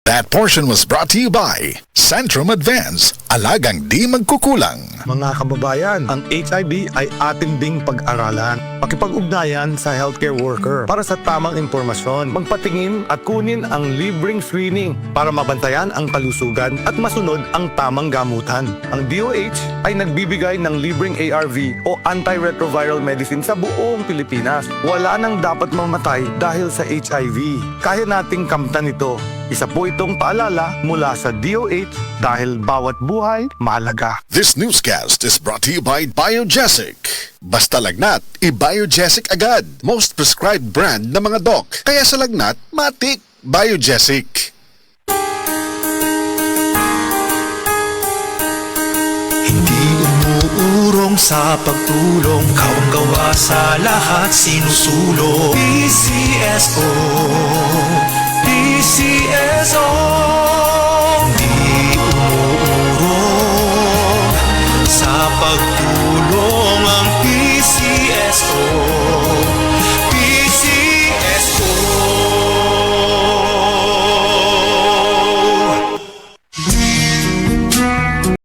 That portion was brought to you by Centrum Advance, alagang di magkukulang. Mga kababayan, ang HIV ay atin ding pag-aralan. Pakipag-ugnayan sa healthcare worker para sa tamang impormasyon. Magpatingin at kunin ang libreng screening para mabantayan ang kalusugan at masunod ang tamang gamutan. Ang DOH ay nagbibigay ng libreng ARV o antiretroviral medicine sa buong Pilipinas. Wala nang dapat mamatay dahil sa HIV. Kaya nating kamtan ito. Isa po itong paalala mula sa DOH dahil bawat buhay mahalaga. This newscast is brought to you by Biogesic. Basta lagnat, i-Biogesic agad. Most prescribed brand ng mga doc. Kaya sa lagnat, matik. Biogesic. Hindi umuurong sa pagtulong, ikaw ang gawa sa lahat sinusulong. PCSO, PCSO.